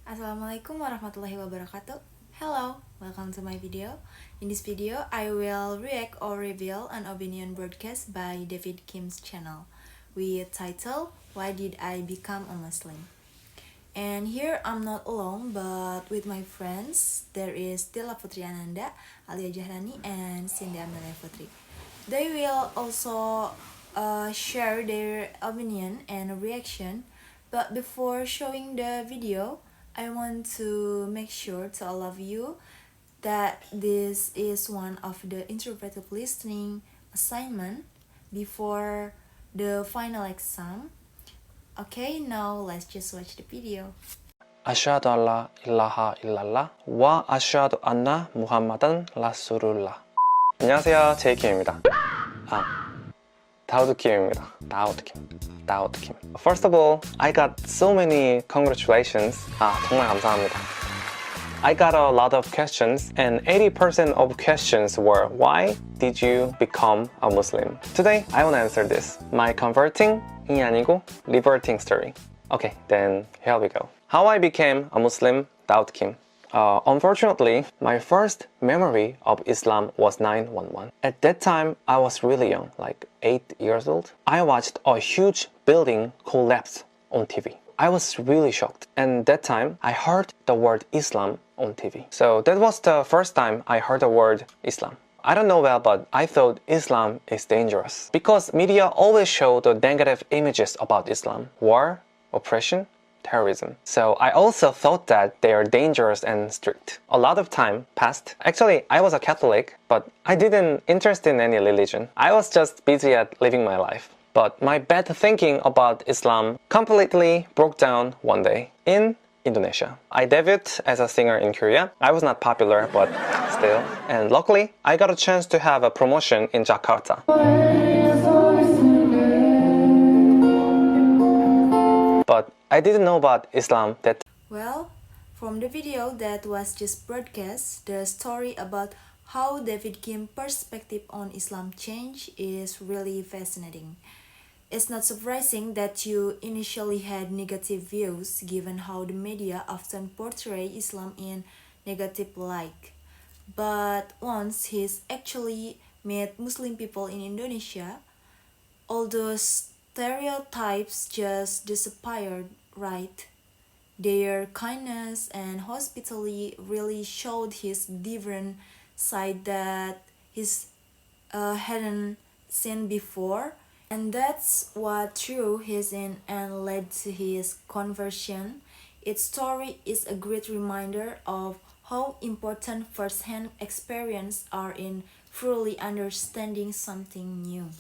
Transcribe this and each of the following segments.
Assalamualaikum warahmatullahi wabarakatuh. Hello, welcome to my video. In this video, I will react or reveal an opinion broadcast by Daud Kim's channel with title, Why Did I Become a Muslim? And here I'm not alone but with my friends. There is Dhella Futri Ananda, Aliya Zahrani, and Amelia Futri. They will also share their opinion and reaction. But before showing the video, I want to make sure to all of you that this is one of the interpretive listening assignment before the final exam. Okay, now let's just watch the video. 아샤두 알라 일라하 일랄라 와 아샤두 안나 무함마단 라수룰라. 안녕하세요, 제이킴입니다. 다우드 킴입니다. 다우드 킴. First of all, I got so many congratulations. 정말 감사합니다. I got a lot of questions and 80% of questions were why did you become a Muslim? Today, I want to answer this. My converting이 아니고 reverting story. Okay, then here we go. How I became a Muslim, Daud Kim. Unfortunately, my first memory of Islam was 9/11. At that time, I was really young, like 8 years old. I watched a huge building collapse on TV. I was really shocked. And that time, I heard the word Islam on TV. So that was the first time I heard the word Islam. I don't know well, but I thought Islam is dangerous. Because media always show the negative images about Islam. War, oppression, terrorism. So I also thought that they are dangerous and strict. A lot of time passed. Actually, I was a Catholic, but I didn't interest in any religion. I was just busy at living my life. But my bad thinking about Islam completely broke down one day in Indonesia. I debuted as a singer in Korea. I was not popular, but still. And luckily, I got a chance to have a promotion in Jakarta. But I didn't know about Islam that. Well, from the video that was just broadcast, the story about how Daud Kim's perspective on Islam changed is really fascinating. It's not surprising that you initially had negative views given how the media often portray Islam in negative light. But once he's actually met Muslim people in Indonesia, all those stereotypes just disappeared, right? Their kindness and hospitality really showed his different side that he's hadn't seen before. And that's what drew his in and led to his conversion. Its story is a great reminder of how important first-hand experiences are in fully understanding something new.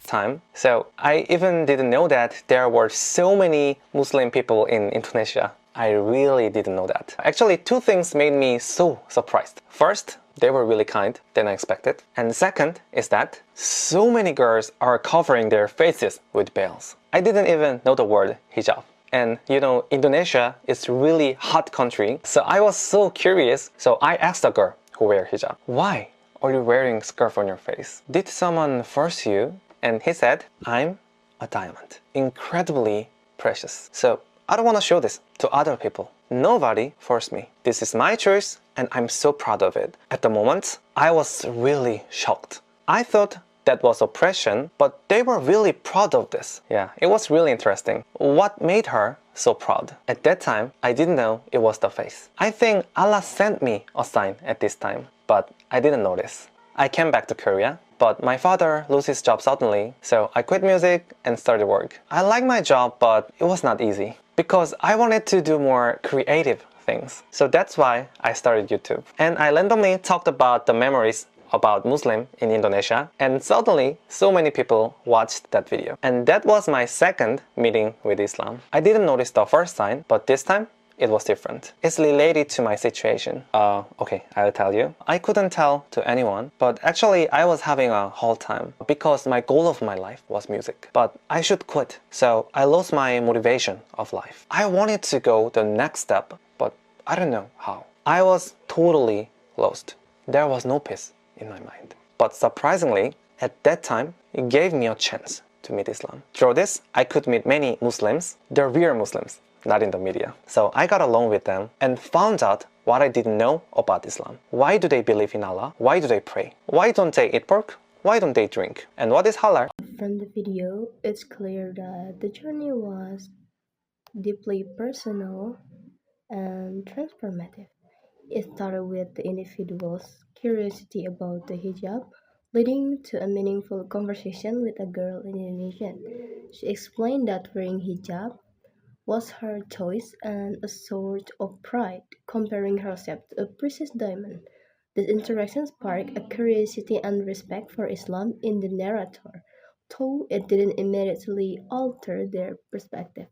Time. So I even didn't know that there were so many Muslim people in Indonesia. I really didn't know that. Actually, two things made me so surprised. First, they were really kind than I expected. And second is that so many girls are covering their faces with veils. I didn't even know the word hijab. And you know, Indonesia is really hot country. So I was so curious. So I asked a girl who wear hijab, why are you wearing scarf on your face? Did someone force you? And he said, I'm a diamond, incredibly precious. So I don't want to show this to other people. Nobody forced me. This is my choice and I'm so proud of it. At the moment, I was really shocked. I thought that was oppression, but they were really proud of this. Yeah, it was really interesting. What made her so proud? At that time, I didn't know it was the face. I think Allah sent me a sign at this time, but I didn't notice. I came back to Korea. But my father lost his job suddenly, so I quit music and started work. I like my job, but it was not easy because I wanted to do more creative things. So that's why I started YouTube. And I randomly talked about the memories about Muslim in Indonesia, and suddenly so many people watched that video. And that was my second meeting with Islam. I didn't notice the first sign, but this time it was different. It's related to my situation. Okay, I'll tell you. I couldn't tell to anyone, but actually I was having a hard time because my goal of my life was music. But I should quit, so I lost my motivation of life. I wanted to go the next step, but I don't know how. I was totally lost. There was no peace in my mind. But surprisingly, at that time, it gave me a chance to meet Islam. Through this, I could meet many Muslims, the real Muslims, not in the media. So I got along with them and found out what I didn't know about Islam. Why do they believe in Allah? Why do they pray? Why don't they eat pork? Why don't they drink? And what is halal? From the video, it's clear that the journey was deeply personal and transformative. It started with the individual's curiosity about the hijab, leading to a meaningful conversation with a girl in Indonesia. She explained that wearing hijab was her choice and a source of pride, comparing herself to a precious diamond. This interaction sparked a curiosity and respect for Islam in the narrator, though it didn't immediately alter their perspective.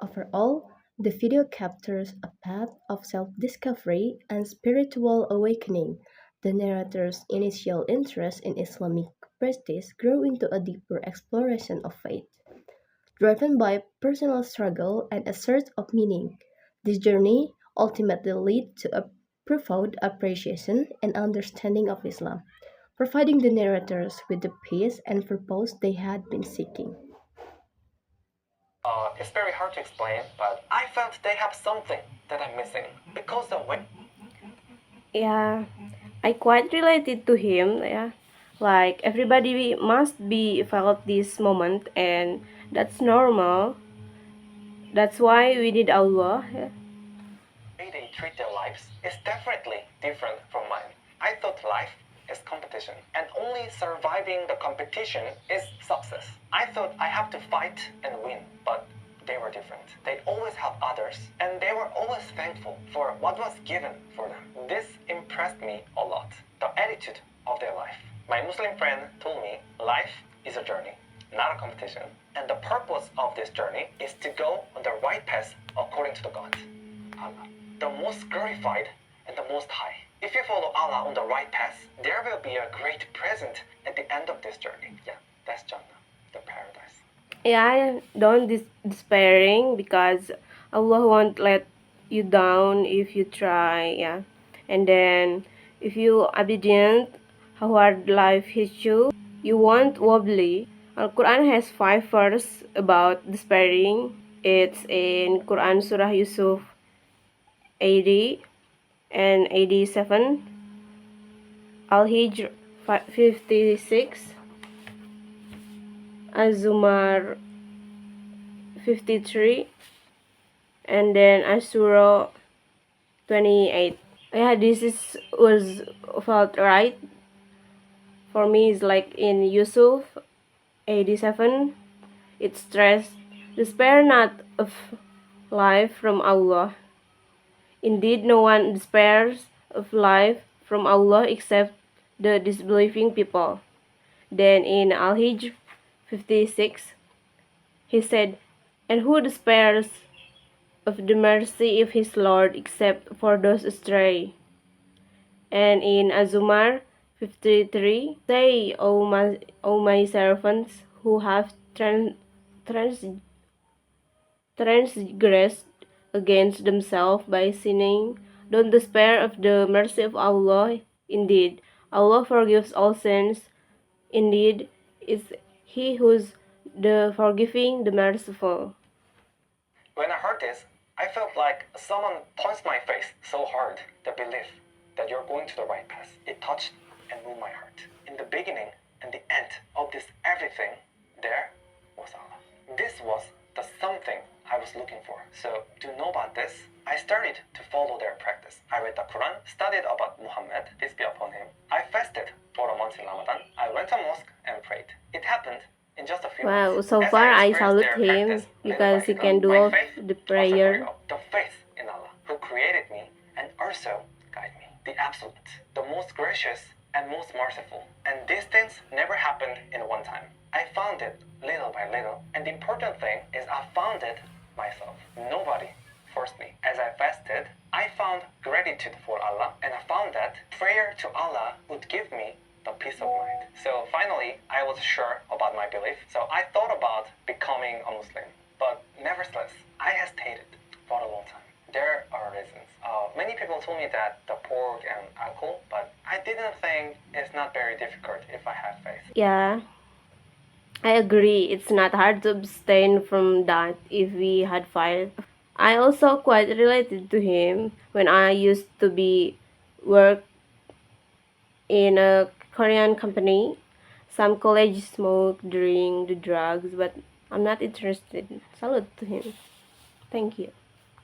Overall, the video captures a path of self-discovery and spiritual awakening. The narrator's initial interest in Islamic practice grew into a deeper exploration of faith, driven by personal struggle and a search of meaning. This journey ultimately led to a profound appreciation and understanding of Islam, providing the narrators with the peace and purpose they had been seeking. It's very hard to explain, but I felt they have something that I'm missing because the way. Yeah, I quite related to him. Yeah, like everybody must be felt this moment, and that's normal. That's why we need Allah. Yeah. The way they treat their lives is definitely different from mine. I thought life is competition, and only surviving the competition is success. I thought I have to fight and win, but they were different. They always helped others, and they were always thankful for what was given for them. This impressed me a lot. The attitude of their life. My Muslim friend told me life is a journey, not a competition. And the purpose of this journey is to go on the right path according to the God, Allah, the most glorified and the most high. If you follow Allah on the right path, there will be a great present at the end of this journey. Yeah, that's Jannah, the paradise. Yeah, don't despairing because Allah won't let you down if you try. Yeah, and then if you obedient, how hard life hits you, you won't wobbly. Al Quran has 5 verses about despairing. It's in Quran Surah Yusuf 80 and 87, Al-Hijr 56, Az-Zumar 53, and then Asura 28. Yeah, was felt right for me. It's like in Yusuf 87, it stressed despair not of life from Allah. Indeed, no one despairs of life from Allah except the disbelieving people. Then in Al-Hijr 56, he said, and who despairs of the mercy of his Lord except for those astray? And in Azumar 53, say, O my servants who have transgressed against themselves by sinning, don't despair of the mercy of Allah. Indeed, Allah forgives all sins. Indeed, is He who's the forgiving, the merciful. When I heard this, I felt like someone punched my face so hard. The belief that you're going to the right path. It touched and moved my heart. In the beginning and the end of this everything, there was Allah. This was the something I was looking for. So to know about this, I started to follow their practice. I read the Quran, studied about Muhammad, peace be upon him. I fasted for a month in Ramadan. I went to mosque and prayed. It happened in just a few Wow, months. so As far I experienced salute their him practice because he little by can do little, all my faith the also prayer. grew up. The faith in Allah, who created me and also guide me. The absolute, the most gracious and most merciful. And these things never happened in one time. I found it little by little, and the important thing is I found it myself. Nobody forced me. As I fasted, I found gratitude for Allah, and I found that prayer to Allah would give me the peace of mind. So finally, I was sure about my belief. So I thought about becoming a Muslim, but nevertheless, I hesitated for a long time. There are reasons. Many people told me that the pork and alcohol, but I didn't think it's not very difficult if I have faith. Yeah, I agree. It's not hard to abstain from that if we had faith. I also quite related to him when I used to be work in a Korean company. Some colleagues smoke, drink, do drugs, but I'm not interested. Salute to him. Thank you.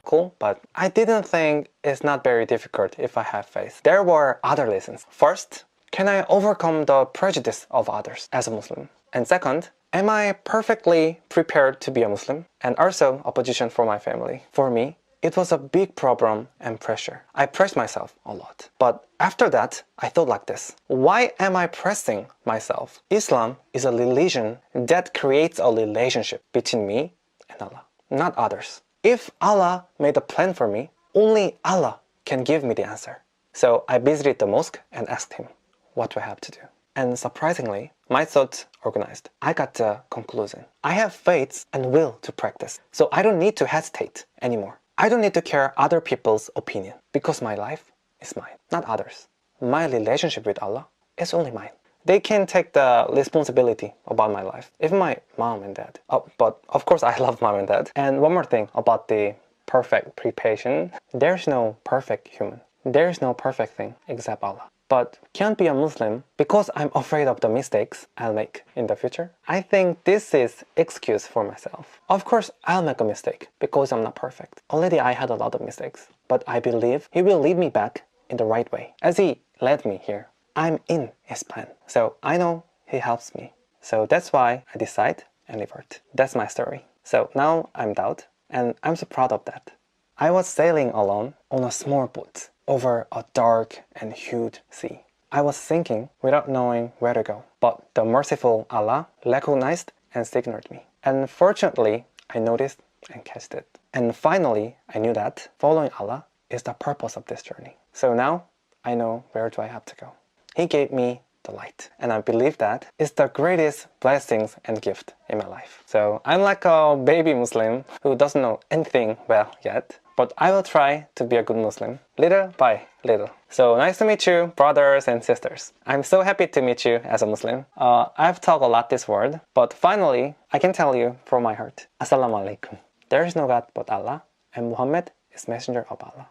Cool, but I didn't think it's not very difficult if I have faith. There were other lessons. First, can I overcome the prejudice of others as a Muslim? And second, am I perfectly prepared to be a Muslim? And also a position for my family. For me, it was a big problem and pressure. I pressed myself a lot. But after that, I thought like this. Why am I pressing myself? Islam is a religion that creates a relationship between me and Allah, not others. If Allah made a plan for me, only Allah can give me the answer. So I visited the mosque and asked him, what do I have to do? And surprisingly, my thoughts organized. I got the conclusion. I have faith and will to practice. So I don't need to hesitate anymore. I don't need to care other people's opinion because my life is mine, not others. My relationship with Allah is only mine. They can take the responsibility about my life, even my mom and dad. Oh, but of course I love mom and dad. And one more thing about the perfect preparation. There's no perfect human. There's no perfect thing except Allah. But can't be a Muslim because I'm afraid of the mistakes I'll make in the future. I think this is excuse for myself. Of course, I'll make a mistake because I'm not perfect. Already I had a lot of mistakes, but I believe He will lead me back in the right way. As He led me here, I'm in His plan. So I know He helps me. So that's why I decide and live it. That's my story. So now I'm Daud, and I'm so proud of that. I was sailing alone on a small boat over a dark and huge sea. I was sinking without knowing where to go, but the merciful Allah recognized and signaled me. And fortunately, I noticed and catched it. And finally, I knew that following Allah is the purpose of this journey. So now, I know where do I have to go. He gave me the light, and I believe that is the greatest blessings and gift in my life. So I'm like a baby Muslim who doesn't know anything well yet, but I will try to be a good Muslim, little by little. So nice to meet you, brothers and sisters. I'm so happy to meet you as a Muslim. I've talked a lot this word, but finally, I can tell you from my heart, Assalamu alaikum. There is no God but Allah, and Muhammad is messenger of Allah.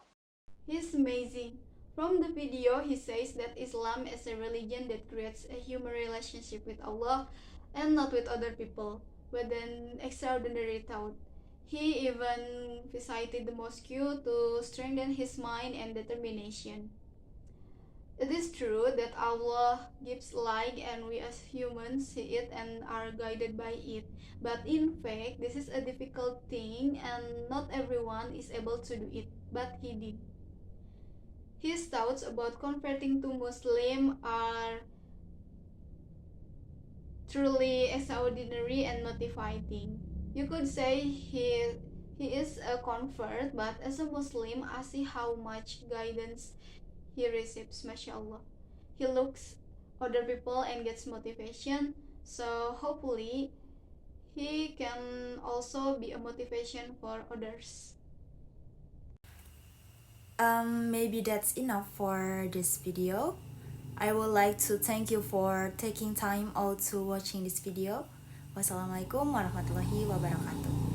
He's amazing. From the video, he says that Islam is a religion that creates a human relationship with Allah and not with other people, with an extraordinary thought. He even visited the mosque to strengthen his mind and determination. It is true that Allah gives light and we as humans see it and are guided by it. But in fact, this is a difficult thing and not everyone is able to do it, but he did. His thoughts about converting to Muslim are truly extraordinary and motivating. You could say he is a convert, but as a Muslim, I see how much guidance he receives, mashallah. He looks other people and gets motivation, so hopefully he can also be a motivation for others. Maybe that's enough for this video. I would like to thank you for taking time out to watching this video. Wassalamualaikum warahmatullahi wabarakatuh.